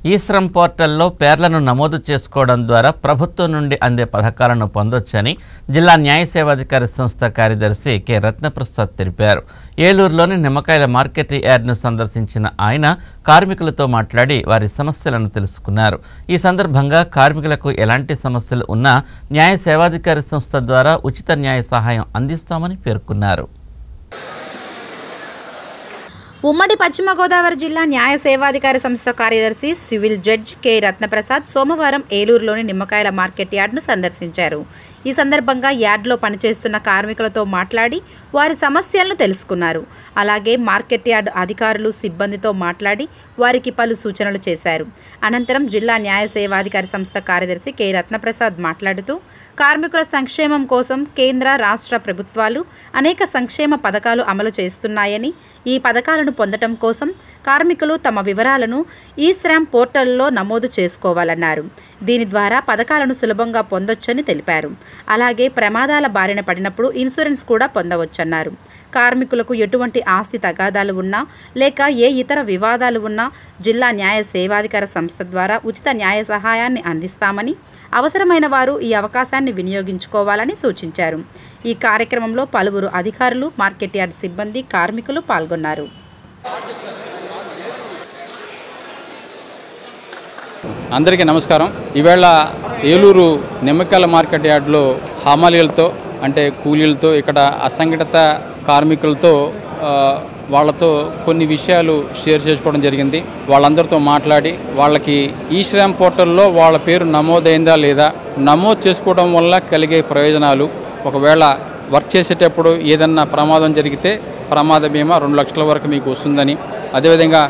ఈ-శ్రమ్ పోర్టల్లో పేర్లను నమోదు చేసుకోవడం ద్వారా ప్రభుత్వం నుండి అందే పథకాలను పొందొచ్చని జిల్లా న్యాయ సేవాధికారి సంస్థ కార్యదర్శి కె రత్నప్రసాద్ తెలిపారు. ఏలూరులోని నిమ్మకాయల మార్కెట్ యార్డ్ను సందర్శించిన ఆయన కార్మికులతో మాట్లాడి వారి సమస్యలను తెలుసుకున్నారు. ఈ సందర్భంగా కార్మికులకు ఎలాంటి సమస్యలు ఉన్నా న్యాయ సేవాధికారి సంస్థ ద్వారా ఉచిత న్యాయ సహాయం అందిస్తామని పేర్కొన్నారు. ఉమ్మడి పశ్చిమ గోదావరి జిల్లా న్యాయ సేవాధికారి సంస్థ కార్యదర్శి సివిల్ జడ్జ్ కె రత్నప్రసాద్ సోమవారం ఏలూరులోని నిమ్మకాయల మార్కెట్ యార్డ్ను సందర్శించారు. ఈ సందర్భంగా యార్డ్లో పనిచేస్తున్న కార్మికులతో మాట్లాడి వారి సమస్యలను తెలుసుకున్నారు. అలాగే మార్కెట్ యార్డ్ అధికారులు సిబ్బందితో మాట్లాడి వారికి పలు సూచనలు చేశారు. అనంతరం జిల్లా న్యాయ సేవాధికారి సంస్థ కార్యదర్శి కె రత్నప్రసాద్ మాట్లాడుతూ కార్మికుల సంక్షేమం కోసం కేంద్ర రాష్ట్ర ప్రభుత్వాలు అనేక సంక్షేమ పథకాలు అమలు చేస్తున్నాయని, ఈ పథకాలను పొందడం కోసం కార్మికులు తమ వివరాలను ఈ-శ్రమ్ పోర్టల్లో నమోదు చేసుకోవాలన్నారు. దీని ద్వారా పథకాలను సులభంగా పొందొచ్చని తెలిపారు. అలాగే ప్రమాదాల బారిన పడినప్పుడు ఇన్సూరెన్స్ కూడా పొందవచ్చన్నారు. కార్మికులకు ఎటువంటి ఆస్తి తగాదాలు ఉన్నా లేక ఏ ఇతర వివాదాలు ఉన్నా జిల్లా న్యాయ సేవాధికార సంస్థ ద్వారా ఉచిత న్యాయ సహాయాన్ని అందిస్తామని, అవసరమైన వారు ఈ అవకాశాన్ని వినియోగించుకోవాలని సూచించారు. ఈ కార్యక్రమంలో పలువురు అధికారులు, మార్కెట్ యార్డ్ సిబ్బంది, కార్మికులు పాల్గొన్నారు. అందరికీ నమస్కారం. ఈవేళ ఏలూరు నిమ్మకాయల మార్కెట్ యార్డ్లో హమాలీలతో అంటే కూలీలతో, ఇక్కడ అసంఘటిత కార్మికులతో వాళ్ళతో కొన్ని విషయాలు షేర్ చేసుకోవడం జరిగింది. వాళ్ళందరితో మాట్లాడి వాళ్ళకి ఈ-శ్రమ్ పోర్టల్లో వాళ్ళ పేరు నమోదైందా లేదా, నమోదు చేసుకోవడం వల్ల కలిగే ప్రయోజనాలు, ఒకవేళ వర్క్ చేసేటప్పుడు ఏదన్నా ప్రమాదం జరిగితే ప్రమాద బీమా 2 లక్షల వరకు మీకు వస్తుందని, అదేవిధంగా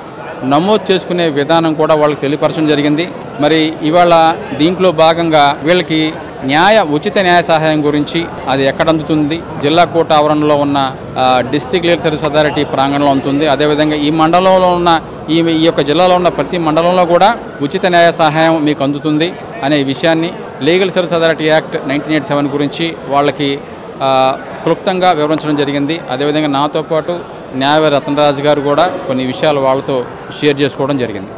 నమోదు చేసుకునే విధానం కూడా వాళ్ళకి తెలియపరచడం జరిగింది. మరి ఇవాళ దీంట్లో భాగంగా వీళ్ళకి ఉచిత న్యాయ సహాయం గురించి అది ఎక్కడ అందుతుంది, జిల్లా కోర్టు ఆవరణలో ఉన్న డిస్ట్రిక్ట్ లీగల్ సర్వీస్ అథారిటీ ప్రాంగణంలో అందుతుంది. అదేవిధంగా ఈ మండలంలో ఉన్న ఈ యొక్క జిల్లాలో ఉన్న ప్రతి మండలంలో కూడా ఉచిత న్యాయ సహాయం మీకు అందుతుంది అనే విషయాన్ని లీగల్ సర్వీస్ అథారిటీ యాక్ట్ 1987 గురించి వాళ్ళకి క్లుప్తంగా వివరించడం జరిగింది. అదేవిధంగా నాతో పాటు న్యాయవాది రతనరాజు గారు కూడా కొన్ని విషయాలు వాళ్ళతో షేర్ చేసుకోవడం జరిగింది.